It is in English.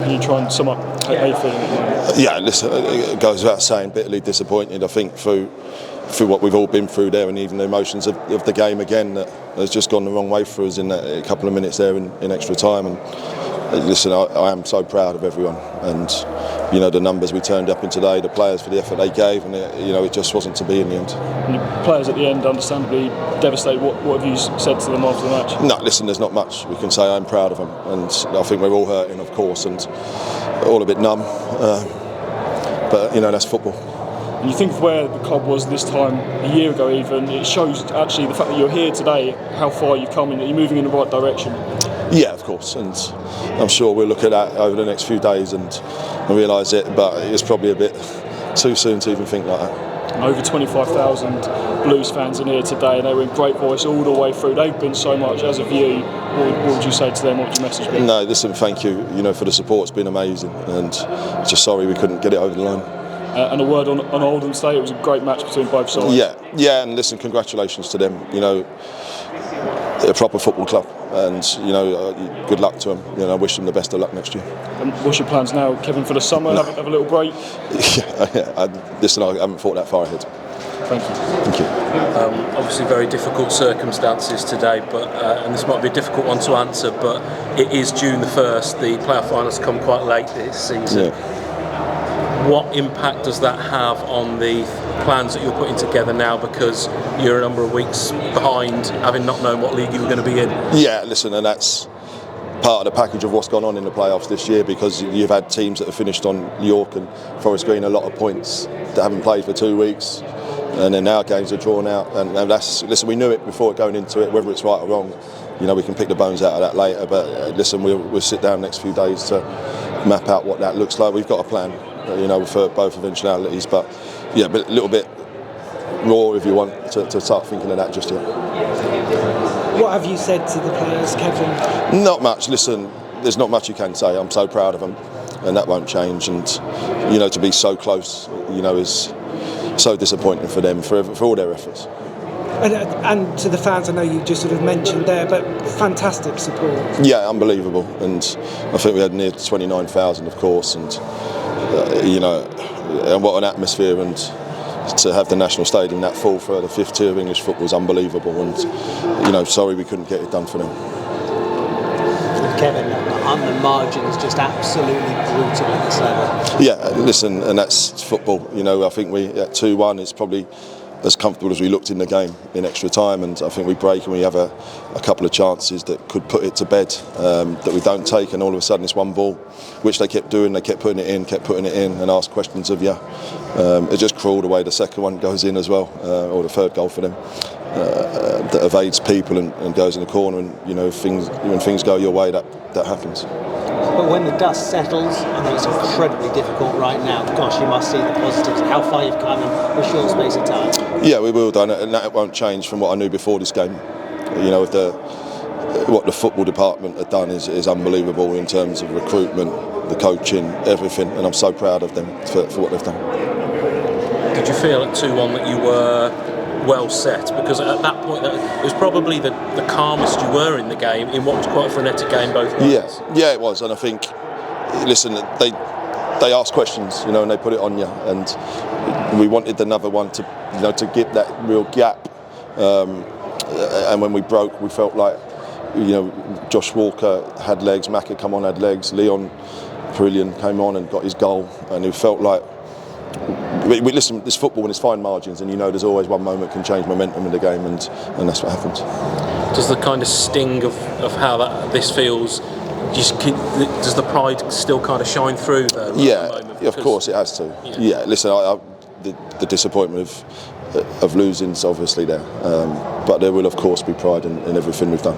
Can you try and sum up how you're feeling at the moment? Yeah, listen, it goes without saying, bitterly disappointed. I think through what we've all been through there, and even the emotions of the game again, that has just gone the wrong way for us in a couple of minutes there in extra time. And listen, I am so proud of everyone, and the numbers we turned up in today, the players for the effort they gave, and it just wasn't to be in the end. And the players at the end, understandably devastated. What have you said to them after the match? No, listen, there's not much we can say. I'm proud of them, and I think we're all hurting, of course, and all a bit numb. But that's football. And you think of where the club was this time a year ago even, it shows actually the fact that you're here today, how far you've come and that you're moving in the right direction. Yeah, of course, and I'm sure we'll look at that over the next few days and realise it, but it's probably a bit too soon to even think like that. Over 25,000 Blues fans in here today, and they were in great voice all the way through. They've been so much. As of you, what would you say to them? What would your message be? No, listen, thank you, for the support. It's been amazing, and just sorry we couldn't get it over the line. And a word on Oldham State, it was a great match between both sides. Yeah, and listen, congratulations to them. A proper football club, and good luck to them. I wish them the best of luck next year. And what's your plans now, Kevin, for the summer? Have a little break? Listen, I haven't thought that far ahead. Thank you. Thank you. Obviously very difficult circumstances today, but and this might be a difficult one to answer, but it is June the 1st. The playoff finals come quite late this season. Yeah. What impact does that have on the plans that you're putting together now, because you're a number of weeks behind, having not known what league you were going to be in? Yeah, listen, and that's part of the package of what's gone on in the playoffs this year, because you've had teams that have finished on York and Forest Green a lot of points that haven't played for 2 weeks, and then our games are drawn out, and that's, listen, we knew it before going into it, whether it's right or wrong. We can pick the bones out of that later, but listen, we'll sit down the next few days to map out what that looks like. We've got a plan, for both eventualities, but a little bit raw, if you want, to start thinking of that just yet. What have you said to the players, Kevin? Not much. Listen, there's not much you can say. I'm so proud of them, and that won't change. And to be so close, is so disappointing for them for all their efforts. And to the fans, I know you just sort of mentioned there, but fantastic support. Yeah, unbelievable. And I think we had near 29,000, of course, and and what an atmosphere, and to have the National Stadium that full for the fifth tier of English football was unbelievable. And sorry we couldn't get it done for them. Kevin, on the margins, just absolutely brutal at this level. Yeah, listen, and that's football. I think we at 2-1, it's probably as comfortable as we looked in the game in extra time, and I think we break and we have a couple of chances that could put it to bed, that we don't take, and all of a sudden it's one ball, which they kept doing. They kept putting it in and asked questions of you. It just crawled away. The second one goes in as well, or the third goal for them, that evades people and goes in the corner, and when things go your way, that happens. But when the dust settles, I know it's incredibly difficult right now. Gosh, you must see the positives, how far you've come in a short space of time. Yeah, we will do, and that won't change from what I knew before this game. What the football department have done is unbelievable in terms of recruitment, the coaching, everything, and I'm so proud of them for what they've done. Did you feel at 2-1 that you were well set? Because at that point, it was probably the calmest you were in the game, in what was quite a frenetic game both ways. Yeah, it was, and I think, listen, they asked questions, and they put it on you, and we wanted another one to get that real gap, and when we broke, we felt like, Josh Walker had legs, Maher come on, had legs, Leon Perillion came on and got his goal, and it felt like, listen, this football and it's fine margins, and there's always one moment can change momentum in the game, and that's what happens. Does the kind of sting of how this feels, does the pride still kind of shine through there? Yeah, of course it has to. Yeah, listen, the disappointment of losing is obviously there, but there will of course be pride in everything we've done.